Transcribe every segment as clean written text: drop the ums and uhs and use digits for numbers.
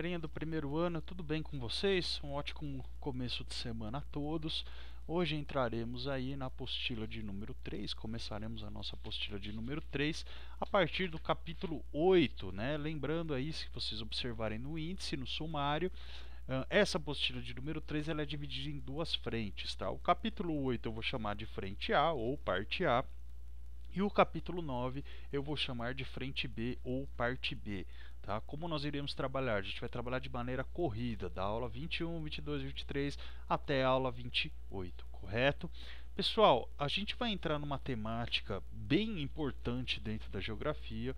galerinha do primeiro ano, tudo bem com vocês? Um ótimo começo de semana a todos. Hoje entraremos aí na apostila de número 3, começaremos a nossa apostila de número 3 a partir do capítulo 8, né? Lembrando aí, se vocês observarem no índice, no sumário, essa apostila de número 3 ela é dividida em duas frentes, tá? O capítulo 8 eu vou chamar de frente A ou parte A, e o capítulo 9 eu vou chamar de frente B ou parte B. Tá? Como nós iremos trabalhar? A gente vai trabalhar de maneira corrida, da aula 21, 22, 23 até a aula 28, correto? Pessoal, a gente vai entrar numa temática bem importante dentro da geografia,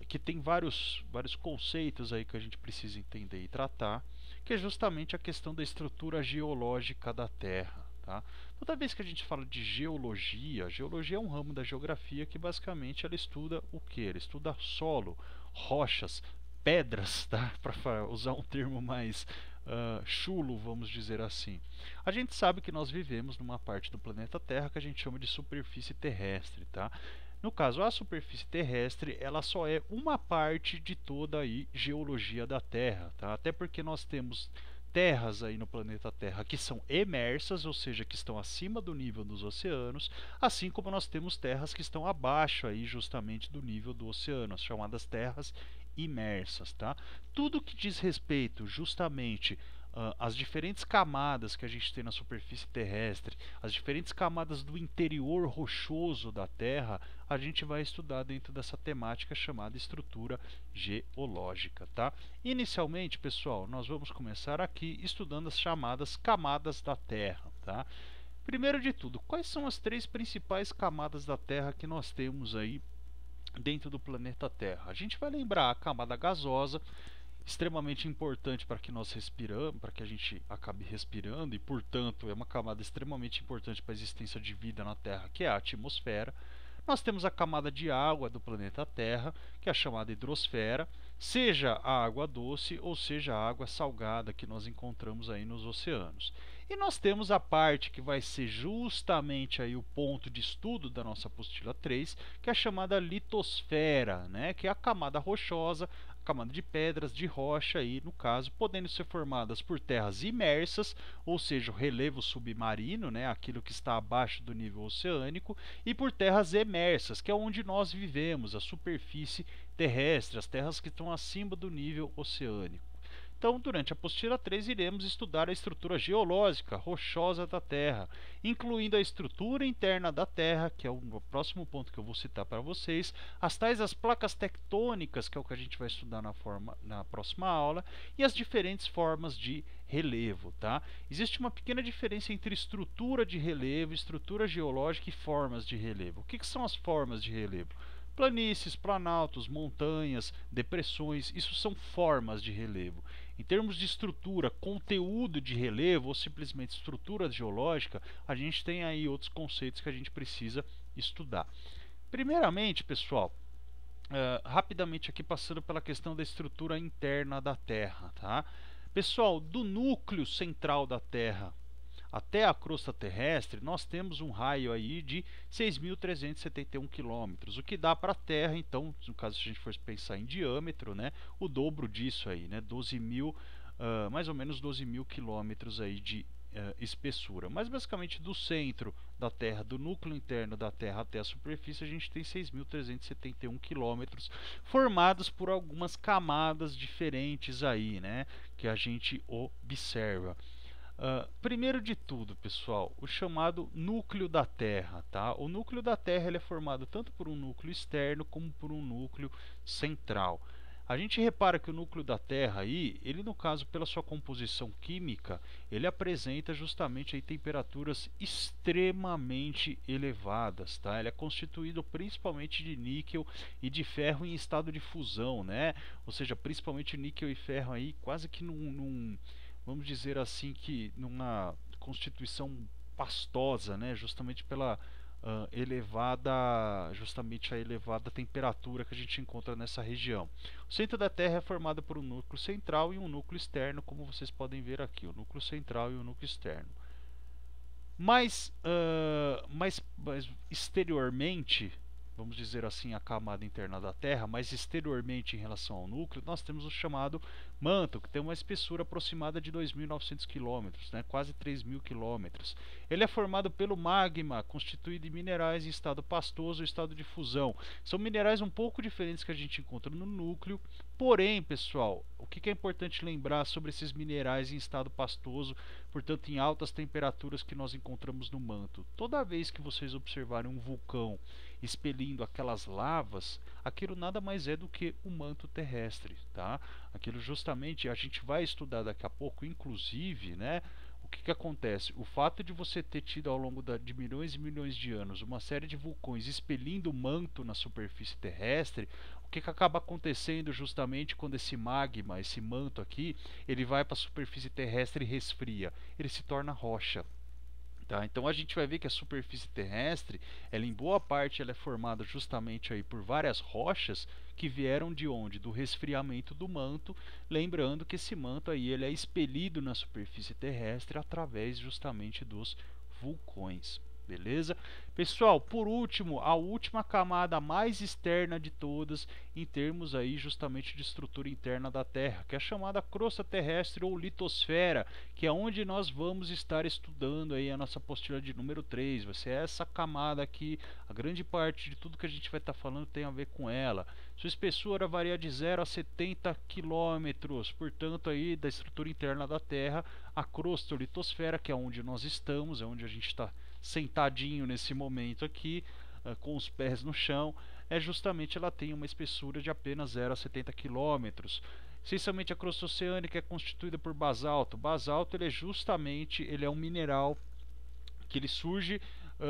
que tem vários conceitos aí que a gente precisa entender e tratar, que é justamente a questão da estrutura geológica da Terra. Tá? Toda vez que a gente fala de geologia, geologia é um ramo da geografia que basicamente ela estuda o que? Ela estuda solo, rochas, pedras, tá? Para usar um termo mais chulo, vamos dizer assim. A gente sabe que nós vivemos numa parte do planeta Terra que a gente chama de superfície terrestre. Tá? No caso, a superfície terrestre ela só é uma parte de toda a geologia da Terra. Tá? Até porque nós temos terras aí no planeta Terra que são emersas, ou seja, que estão acima do nível dos oceanos, assim como nós temos terras que estão abaixo aí justamente do nível do oceano, as chamadas terras imersas, tá? Tudo que diz respeito justamente as diferentes camadas que a gente tem na superfície terrestre, as diferentes camadas do interior rochoso da Terra, a gente vai estudar dentro dessa temática chamada estrutura geológica, tá? Inicialmente, pessoal, nós vamos começar aqui estudando as chamadas camadas da Terra, tá? Primeiro de tudo, quais são as três principais camadas da Terra que nós temos aí dentro do planeta Terra? A gente vai lembrar a camada gasosa, extremamente importante para que nós respiramos, para que a gente acabe respirando, e portanto é uma camada extremamente importante para a existência de vida na Terra, que é a atmosfera. Nós temos a camada de água do planeta Terra, que é a chamada hidrosfera, seja a água doce ou seja a água salgada que nós encontramos aí nos oceanos. E nós temos a parte que vai ser justamente aí o ponto de estudo da nossa apostila 3, que é a chamada litosfera, né, que é a camada rochosa, camada de pedras, de rocha aí, no caso, podendo ser formadas por terras imersas, ou seja, o relevo submarino, né, aquilo que está abaixo do nível oceânico, e por terras emersas, que é onde nós vivemos, a superfície terrestre, as terras que estão acima do nível oceânico. Então, durante a apostila 3, iremos estudar a estrutura geológica rochosa da Terra, incluindo a estrutura interna da Terra, que é o próximo ponto que eu vou citar para vocês, as placas tectônicas, que é o que a gente vai estudar na próxima aula, e as diferentes formas de relevo. Tá? Existe uma pequena diferença entre estrutura de relevo, estrutura geológica e formas de relevo. O que são as formas de relevo? Planícies, planaltos, montanhas, depressões, isso são formas de relevo. Em termos de estrutura, conteúdo de relevo ou simplesmente estrutura geológica, a gente tem aí outros conceitos que a gente precisa estudar. Primeiramente, pessoal, rapidamente aqui passando pela questão da estrutura interna da Terra. Tá? Pessoal, do núcleo central da Terra até a crosta terrestre, nós temos um raio aí de 6.371 km, o que dá para a Terra, então, no caso se a gente for pensar em diâmetro, né, o dobro disso aí, né, 12 mil, mais ou menos 12 mil quilômetros aí de espessura. Mas basicamente do centro da Terra, do núcleo interno da Terra até a superfície, a gente tem 6.371 quilômetros formados por algumas camadas diferentes aí, né, que a gente observa. Primeiro de tudo, pessoal, o chamado núcleo da Terra. Tá? O núcleo da Terra ele é formado tanto por um núcleo externo como por um núcleo central. A gente repara que o núcleo da Terra aí, ele no caso pela sua composição química, ele apresenta justamente aí temperaturas extremamente elevadas, tá? Ele é constituído principalmente de níquel e de ferro em estado de fusão, né? Ou seja, principalmente níquel e ferro aí quase que vamos dizer assim que numa constituição pastosa, né, justamente pela justamente a elevada temperatura que a gente encontra nessa região. O centro da Terra é formado por um núcleo central e um núcleo externo, como vocês podem ver aqui, o núcleo central e o núcleo externo. Mais exteriormente, vamos dizer assim, a camada interna da Terra, mas exteriormente em relação ao núcleo, nós temos o chamado manto, que tem uma espessura aproximada de 2.900 km, né, quase 3.000 km. Ele é formado pelo magma, constituído de minerais em estado pastoso ou estado de fusão. São minerais um pouco diferentes que a gente encontra no núcleo, porém, pessoal, o que é importante lembrar sobre esses minerais em estado pastoso, portanto em altas temperaturas que nós encontramos no manto? Toda vez que vocês observarem um vulcão expelindo aquelas lavas, aquilo nada mais é do que o manto terrestre, tá? Aquilo justamente a gente vai estudar daqui a pouco, inclusive, né? O que acontece? O fato de você ter tido ao longo de milhões e milhões de anos uma série de vulcões expelindo manto na superfície terrestre, o que acaba acontecendo justamente quando esse magma, esse manto aqui, ele vai para a superfície terrestre e resfria? Ele se torna rocha. Tá? Então a gente vai ver que a superfície terrestre, ela em boa parte ela é formada justamente aí por várias rochas que vieram de onde? Do resfriamento do manto, lembrando que esse manto aí ele é expelido na superfície terrestre através justamente dos vulcões. Beleza? Pessoal, por último, a última camada mais externa de todas, em termos aí justamente de estrutura interna da Terra, que é a chamada crosta terrestre ou litosfera, que é onde nós vamos estar estudando aí a nossa apostila de número 3. Vai ser essa camada aqui, a grande parte de tudo que a gente vai estar falando tem a ver com ela. Sua espessura varia de 0 a 70 km, portanto aí da estrutura interna da Terra, a crosta ou litosfera, que é onde nós estamos, é onde a gente está sentadinho nesse momento aqui, com os pés no chão, é justamente ela tem uma espessura de apenas 0 a 70 km. Essencialmente a crosta oceânica é constituída por basalto. Basalto ele é um mineral que ele surge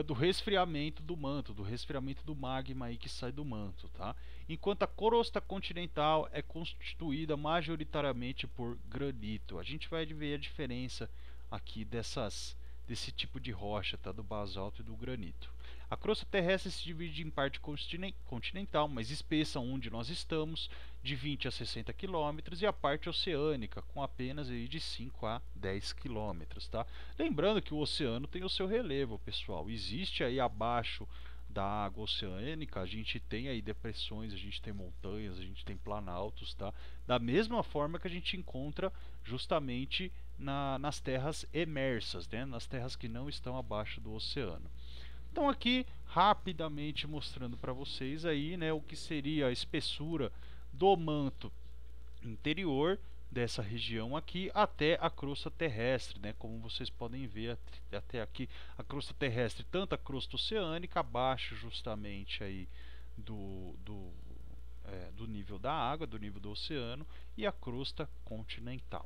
do resfriamento do manto, do resfriamento do magma aí que sai do manto, tá? Enquanto a crosta continental é constituída majoritariamente por granito. A gente vai ver a diferença aqui desse tipo de rocha, tá? Do basalto e do granito. A crosta terrestre se divide em parte continental, mais espessa, onde nós estamos, de 20 a 60 km, e a parte oceânica, com apenas aí de 5 a 10 km. Tá? Lembrando que o oceano tem o seu relevo, pessoal. Existe aí abaixo da água oceânica, a gente tem aí depressões, a gente tem montanhas, a gente tem planaltos, tá? Da mesma forma que a gente encontra justamente nas terras emersas, né? Nas terras que não estão abaixo do oceano. Então aqui rapidamente mostrando para vocês aí, né, o que seria a espessura do manto interior dessa região aqui até a crosta terrestre, né? Como vocês podem ver até aqui a crosta terrestre, tanto a crosta oceânica abaixo justamente aí do nível da água, do nível do oceano, e a crosta continental.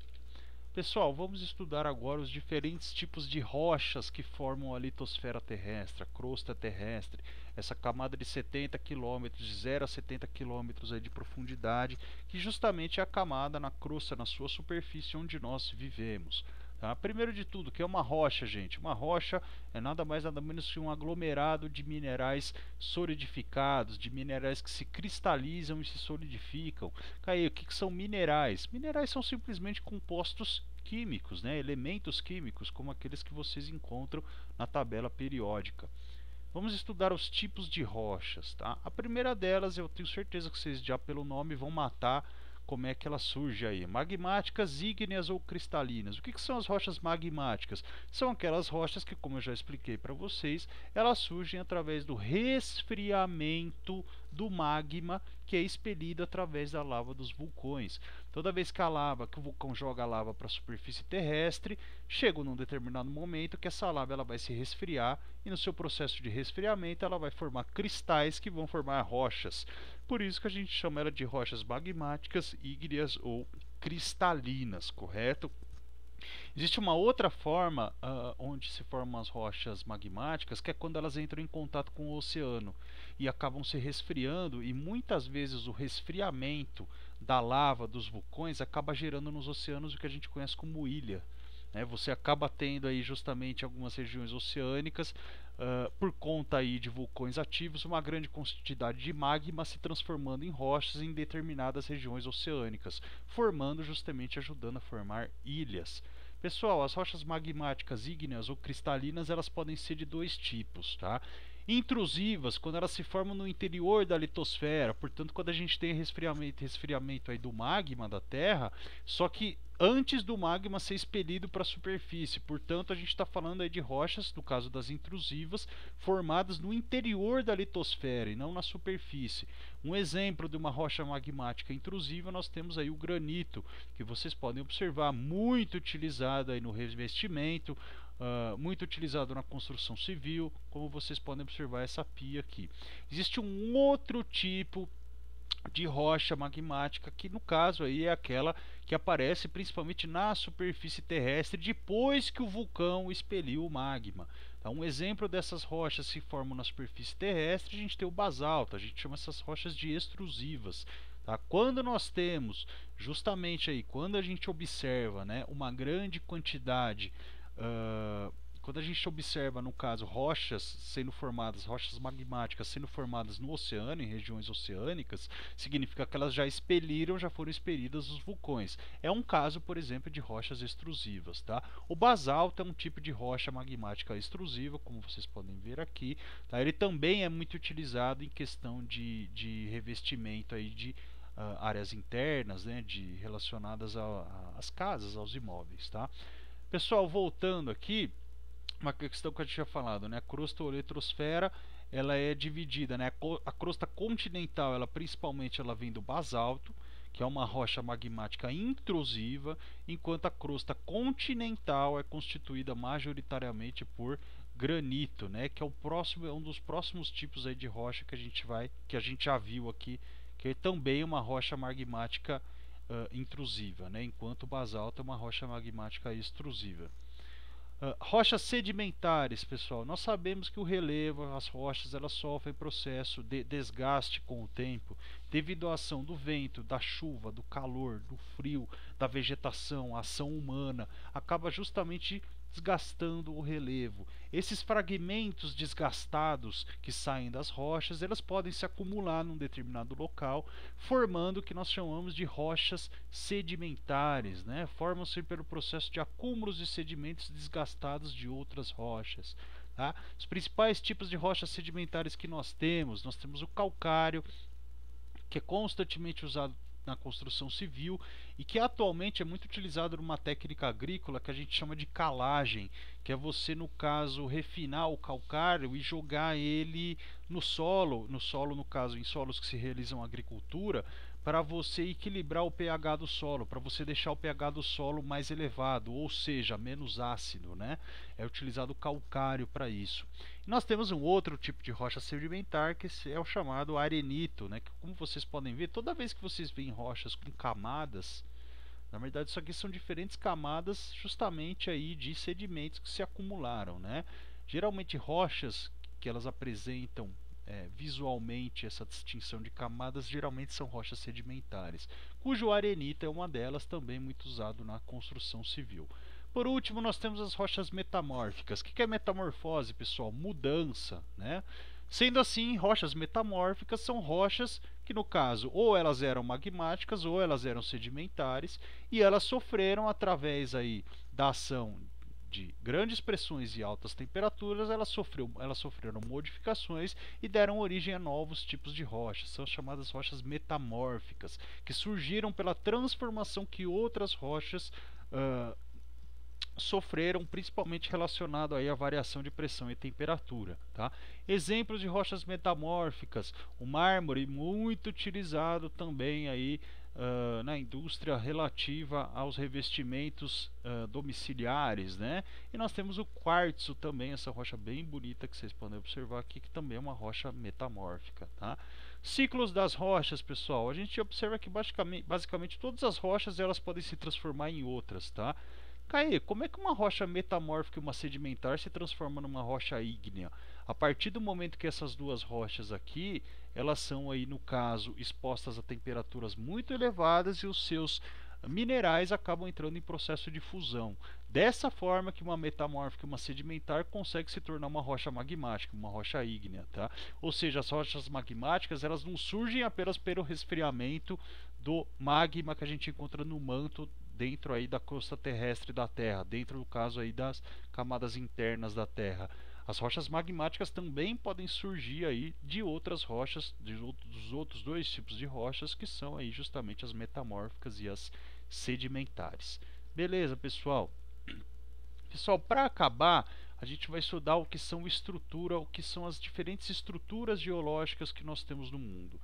Pessoal, vamos estudar agora os diferentes tipos de rochas que formam a litosfera terrestre, a crosta terrestre, essa camada de 70 km, de 0 a 70 km de profundidade, que justamente é a camada na crosta, na sua superfície onde nós vivemos. Tá? Primeiro de tudo, o que é uma rocha, gente? Uma rocha é nada mais nada menos que um aglomerado de minerais solidificados, de minerais que se cristalizam e se solidificam. Caio, o que são minerais? Minerais são simplesmente compostos químicos, né? Elementos químicos, como aqueles que vocês encontram na tabela periódica. Vamos estudar os tipos de rochas. Tá? A primeira delas, eu tenho certeza que vocês já pelo nome vão matar como é que ela surge aí. Magmáticas, ígneas ou cristalinas. O que são as rochas magmáticas? São aquelas rochas que, como eu já expliquei para vocês, elas surgem através do resfriamento do magma que é expelido através da lava dos vulcões. Toda vez que o vulcão joga a lava para a superfície terrestre, chega num determinado momento que essa lava ela vai se resfriar e no seu processo de resfriamento ela vai formar cristais que vão formar rochas. Por isso que a gente chama ela de rochas magmáticas, ígneas ou cristalinas, correto? Existe uma outra forma onde se formam as rochas magmáticas, que é quando elas entram em contato com o oceano e acabam se resfriando, e muitas vezes o resfriamento da lava dos vulcões acaba gerando nos oceanos o que a gente conhece como ilha. Você acaba tendo aí justamente algumas regiões oceânicas, por conta aí de vulcões ativos, uma grande quantidade de magma se transformando em rochas em determinadas regiões oceânicas, formando justamente, ajudando a formar ilhas. Pessoal, as rochas magmáticas ígneas ou cristalinas, elas podem ser de dois tipos, tá? Intrusivas, quando elas se formam no interior da litosfera, portanto, quando a gente tem resfriamento aí do magma da Terra, só que antes do magma ser expelido para a superfície. Portanto, a gente está falando aí de rochas, no caso das intrusivas, formadas no interior da litosfera e não na superfície. Um exemplo de uma rocha magmática intrusiva, nós temos aí o granito, que vocês podem observar, muito utilizado aí no revestimento, muito utilizado na construção civil, como vocês podem observar essa pia aqui. Existe um outro tipo de rocha magmática que no caso aí é aquela que aparece principalmente na superfície terrestre depois que o vulcão expeliu o magma. Então, um exemplo dessas rochas que formam na superfície terrestre, a gente tem o basalto, a gente chama essas rochas de extrusivas. Tá? Quando nós temos, justamente aí, quando a gente observa, né, uma grande quantidade, quando a gente observa, no caso, rochas sendo formadas, rochas magmáticas sendo formadas no oceano, em regiões oceânicas, significa que elas já expeliram, já foram expelidas os vulcões. É um caso, por exemplo, de rochas extrusivas. Tá? O basalto é um tipo de rocha magmática extrusiva, como vocês podem ver aqui. Tá? Ele também é muito utilizado em questão de revestimento aí de áreas internas, né, relacionadas às casas, aos imóveis. Tá? Pessoal, voltando aqui, uma questão que a gente tinha falado, né? A crosta ou eletrosfera, ela é dividida, né? A crosta continental, ela principalmente ela vem do basalto, que é uma rocha magmática intrusiva, enquanto a crosta continental é constituída majoritariamente por granito, né? Que é é um dos próximos tipos aí de rocha que a gente já viu aqui, que é também uma rocha magmática intrusiva, né? Enquanto o basalto é uma rocha magmática extrusiva. Rochas sedimentares, pessoal. Nós sabemos que o relevo, as rochas, elas sofrem processo de desgaste com o tempo, devido à ação do vento, da chuva, do calor, do frio, da vegetação, a ação humana, acaba justamente desgastando o relevo. Esses fragmentos desgastados que saem das rochas, elas podem se acumular num determinado local, formando o que nós chamamos de rochas sedimentares, né? Formam-se pelo processo de acúmulos de sedimentos desgastados de outras rochas. Tá? Os principais tipos de rochas sedimentares que nós temos o calcário, que é constantemente usado na construção civil e que atualmente é muito utilizado numa técnica agrícola que a gente chama de calagem, que é você, no caso, refinar o calcário e jogar ele no solo no caso, em solos que se realizam agricultura, para você equilibrar o pH do solo, para você deixar o pH do solo mais elevado, ou seja, menos ácido, né? É utilizado calcário para isso. E nós temos um outro tipo de rocha sedimentar que é o chamado arenito, né? Que, como vocês podem ver, toda vez que vocês veem rochas com camadas, na verdade isso aqui são diferentes camadas justamente aí de sedimentos que se acumularam, né? Geralmente rochas que elas apresentam visualmente essa distinção de camadas geralmente são rochas sedimentares, cujo arenito é uma delas, também muito usado na construção civil. Por último, nós temos as rochas metamórficas. O que é metamorfose, pessoal? Mudança, né? Sendo assim, rochas metamórficas são rochas que, no caso, ou elas eram magmáticas ou elas eram sedimentares e elas sofreram através aí da ação de grandes pressões e altas temperaturas, elas sofreram modificações e deram origem a novos tipos de rochas. São chamadas rochas metamórficas, que surgiram pela transformação que outras rochas sofreram, principalmente relacionado aí à variação de pressão e temperatura. Tá? Exemplos de rochas metamórficas: o mármore, muito utilizado também aí na indústria relativa aos revestimentos domiciliares, né? E nós temos o quartzo também, essa rocha bem bonita que vocês podem observar aqui, que também é uma rocha metamórfica, tá? Ciclos das rochas, pessoal. A gente observa que basicamente todas as rochas elas podem se transformar em outras, tá? Caê, como é que uma rocha metamórfica e uma sedimentar se transforma numa rocha ígnea? A partir do momento que essas duas rochas aqui, elas são aí, no caso, expostas a temperaturas muito elevadas e os seus minerais acabam entrando em processo de fusão. Dessa forma que uma metamórfica e uma sedimentar consegue se tornar uma rocha magmática, uma rocha ígnea, tá? Ou seja, as rochas magmáticas, elas não surgem apenas pelo resfriamento do magma que a gente encontra no manto dentro aí da crosta terrestre da Terra, dentro do caso aí das camadas internas da Terra. As rochas magmáticas também podem surgir aí de outras rochas, dos outros dois tipos de rochas, que são aí justamente as metamórficas e as sedimentares. Beleza, pessoal? Pessoal, para acabar, a gente vai estudar o que são estrutura, o que são as diferentes estruturas geológicas que nós temos no mundo.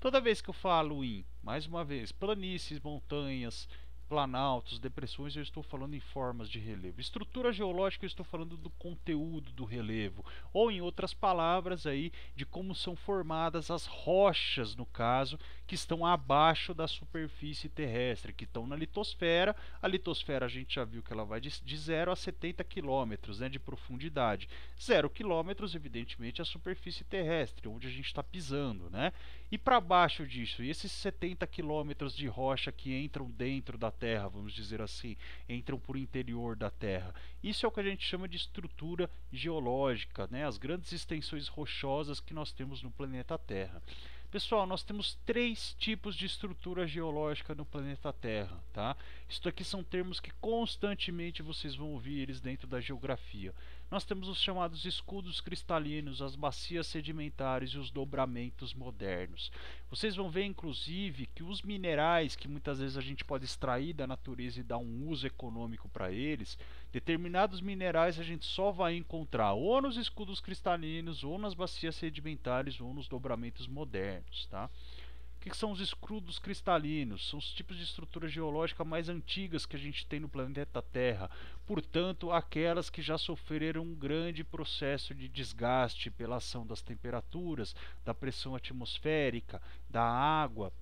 Toda vez que eu falo em, mais uma vez, planícies, montanhas, planaltos, depressões, eu estou falando em formas de relevo. Estrutura geológica, eu estou falando do conteúdo do relevo, ou em outras palavras aí, de como são formadas as rochas, no caso, que estão abaixo da superfície terrestre, que estão na litosfera. A litosfera a gente já viu que ela vai de 0 a 70 quilômetros, né, de profundidade. 0 quilômetros, evidentemente, é a superfície terrestre, onde a gente está pisando, né? E para baixo disso, e esses 70 quilômetros de rocha que entram dentro da Terra, vamos dizer assim, entram por interior da Terra. Isso é o que a gente chama de estrutura geológica, né? As grandes extensões rochosas que nós temos no planeta Terra. Pessoal, nós temos 3 tipos de estrutura geológica no planeta Terra, tá? Isso aqui são termos que constantemente vocês vão ouvir eles dentro da geografia. Nós temos os chamados escudos cristalinos, as bacias sedimentares e os dobramentos modernos. Vocês vão ver, inclusive, que os minerais que muitas vezes a gente pode extrair da natureza e dar um uso econômico para eles, determinados minerais a gente só vai encontrar ou nos escudos cristalinos, ou nas bacias sedimentares, ou nos dobramentos modernos, tá? O que são os escudos cristalinos? São os tipos de estrutura geológica mais antigas que a gente tem no planeta Terra, portanto, aquelas que já sofreram um grande processo de desgaste pela ação das temperaturas, da pressão atmosférica, da água,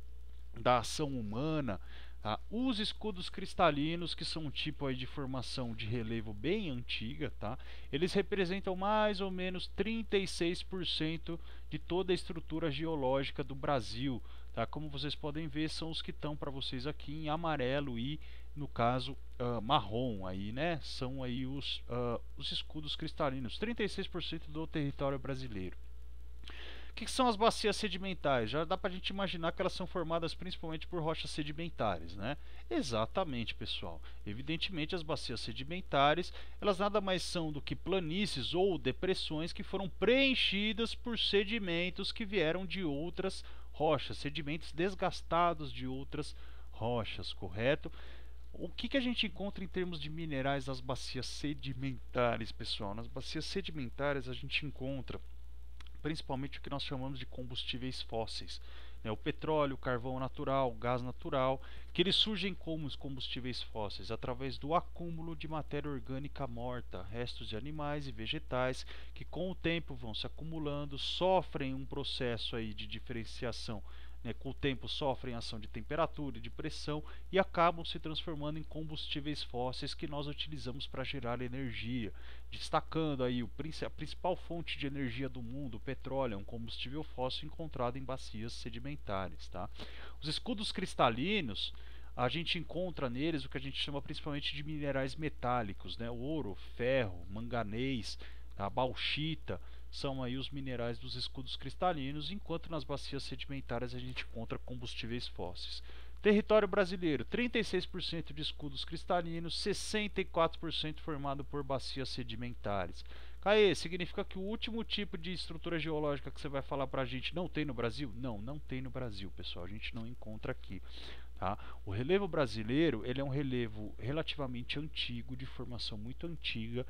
da ação humana. Tá? Os escudos cristalinos, que são um tipo aí de formação de relevo bem antiga, tá? Eles representam mais ou menos 36% de toda a estrutura geológica do Brasil. Tá? Como vocês podem ver, são os que estão para vocês aqui em amarelo e, no caso, marrom. Aí, né? São aí os escudos cristalinos, 36% do território brasileiro. O que são as bacias sedimentares? Já dá para a gente imaginar que elas são formadas principalmente por rochas sedimentares, né? Exatamente, pessoal. Evidentemente, as bacias sedimentares, elas nada mais são do que planícies ou depressões que foram preenchidas por sedimentos que vieram de outras rochas, sedimentos desgastados de outras rochas, correto? O que a gente encontra em termos de minerais nas bacias sedimentares, pessoal? Nas bacias sedimentares a gente encontra principalmente o que nós chamamos de combustíveis fósseis, né? O petróleo, o carvão natural, o gás natural, que eles surgem como os combustíveis fósseis, através do acúmulo de matéria orgânica morta, restos de animais e vegetais, que com o tempo vão se acumulando, sofrem um processo aí de diferenciação, né? Com o tempo sofrem ação de temperatura e de pressão e acabam se transformando em combustíveis fósseis que nós utilizamos para gerar energia. Destacando aí a principal fonte de energia do mundo, o petróleo, é um combustível fóssil encontrado em bacias sedimentares. Tá? Os escudos cristalinos, a gente encontra neles o que a gente chama principalmente de minerais metálicos, né? Ouro, ferro, manganês, a bauxita, são aí os minerais dos escudos cristalinos, enquanto nas bacias sedimentares a gente encontra combustíveis fósseis. Território brasileiro, 36% de escudos cristalinos, 64% formado por bacias sedimentares. Caê, significa que o último tipo de estrutura geológica que você vai falar para a gente não tem no Brasil? Não, não tem no Brasil, pessoal. A gente não encontra aqui. Tá? O relevo brasileiro ele é um relevo relativamente antigo, de formação muito antiga.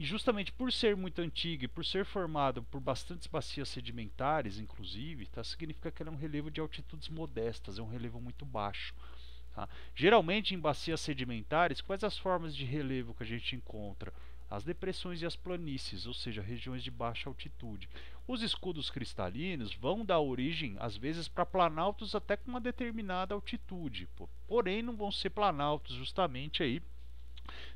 E justamente por ser muito antigo e por ser formado por bastantes bacias sedimentares, inclusive, tá, significa que ele é um relevo de altitudes modestas, é um relevo muito baixo. Tá? Geralmente em bacias sedimentares, quais as formas de relevo que a gente encontra? As depressões e as planícies, ou seja, regiões de baixa altitude. Os escudos cristalinos vão dar origem, às vezes, para planaltos até com uma determinada altitude, porém não vão ser planaltos justamente aí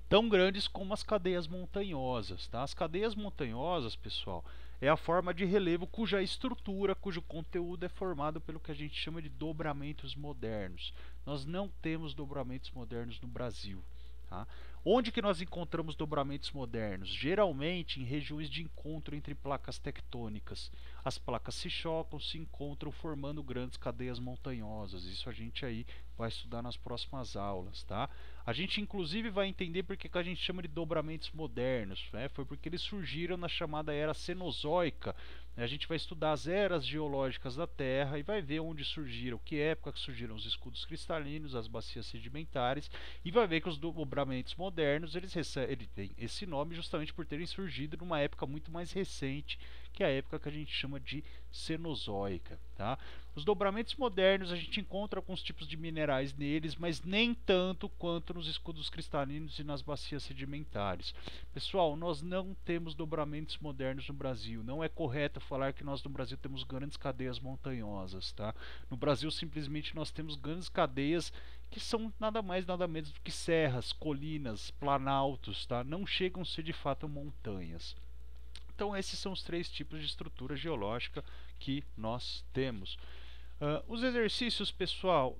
tão grandes como as cadeias montanhosas. Tá? As cadeias montanhosas, pessoal, é a forma de relevo cuja estrutura, cujo conteúdo é formado pelo que a gente chama de dobramentos modernos. Nós não temos dobramentos modernos no Brasil. Tá? Onde que nós encontramos dobramentos modernos? Geralmente em regiões de encontro entre placas tectônicas. As placas se chocam, se encontram formando grandes cadeias montanhosas. Isso a gente aí vai estudar nas próximas aulas, tá? A gente inclusive vai entender porque que a gente chama de dobramentos modernos, né? Foi porque eles surgiram na chamada era Cenozoica. A gente vai estudar as eras geológicas da Terra e vai ver onde surgiram, que época que surgiram os escudos cristalinos, as bacias sedimentares, e vai ver que os dobramentos modernos eles têm esse nome justamente por terem surgido numa época muito mais recente, que é a época que a gente chama de Cenozoica, tá? Os dobramentos modernos a gente encontra alguns tipos de minerais neles, mas nem tanto quanto nos escudos cristalinos e nas bacias sedimentares. Pessoal, nós não temos dobramentos modernos no Brasil. Não é correto falar que nós no Brasil temos grandes cadeias montanhosas, tá? No Brasil simplesmente nós temos grandes cadeias que são nada mais nada menos do que serras, colinas, planaltos, tá? Não chegam a ser de fato montanhas. Então esses são os três tipos de estrutura geológica que nós temos. Os exercícios, pessoal,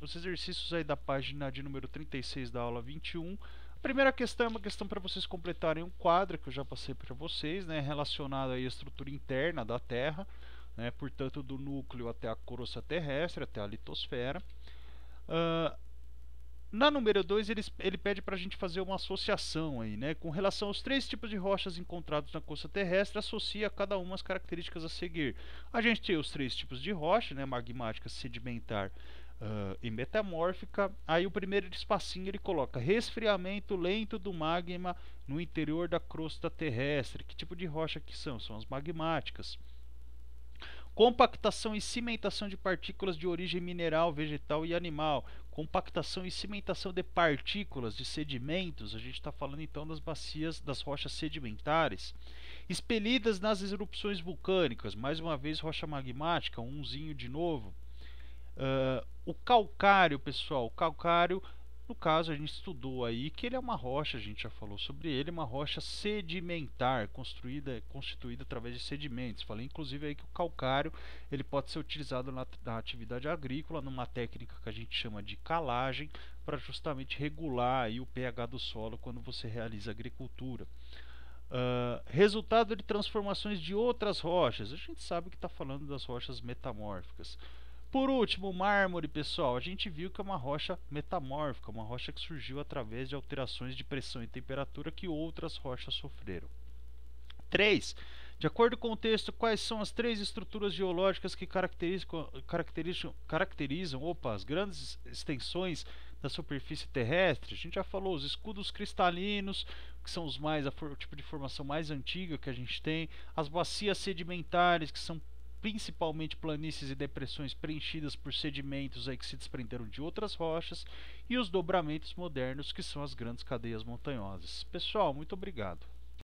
os exercícios aí da página de número 36 da aula 21. A primeira questão é uma questão para vocês completarem um quadro que eu já passei para vocês, né, relacionado aí à estrutura interna da Terra, né, portanto do núcleo até a crosta terrestre, até a litosfera. Na número 2, ele pede para a gente fazer uma associação aí, né? Com relação aos três tipos de rochas encontrados na crosta terrestre, associa cada uma as características a seguir. A gente tem os três tipos de rocha, né? Magmática, sedimentar e metamórfica. Aí o primeiro espacinho ele coloca resfriamento lento do magma no interior da crosta terrestre. Que tipo de rocha que são? São as magmáticas. Compactação e cimentação de partículas de origem mineral, vegetal e animal. Compactação e cimentação de partículas de sedimentos. A gente está falando então das bacias, das rochas sedimentares. Expelidas nas erupções vulcânicas. Mais uma vez rocha magmática, umzinho de novo. O calcário, pessoal. O calcário, no caso, a gente estudou aí que ele é uma rocha, a gente já falou sobre ele, uma rocha sedimentar, constituída através de sedimentos. Falei inclusive aí que o calcário ele pode ser utilizado na atividade agrícola, numa técnica que a gente chama de calagem, para justamente regular aí o pH do solo quando você realiza agricultura. Resultado de transformações de outras rochas. A gente sabe que está falando das rochas metamórficas. Por último, o mármore, pessoal, a gente viu que é uma rocha metamórfica, uma rocha que surgiu através de alterações de pressão e temperatura que outras rochas sofreram. 3. De acordo com o texto, quais são as três estruturas geológicas que caracterizam as grandes extensões da superfície terrestre? A gente já falou, os escudos cristalinos, que são os mais, o tipo de formação mais antiga que a gente tem, as bacias sedimentares, que são principalmente planícies e depressões preenchidas por sedimentos aí que se desprenderam de outras rochas, e os dobramentos modernos, que são as grandes cadeias montanhosas. Pessoal, muito obrigado.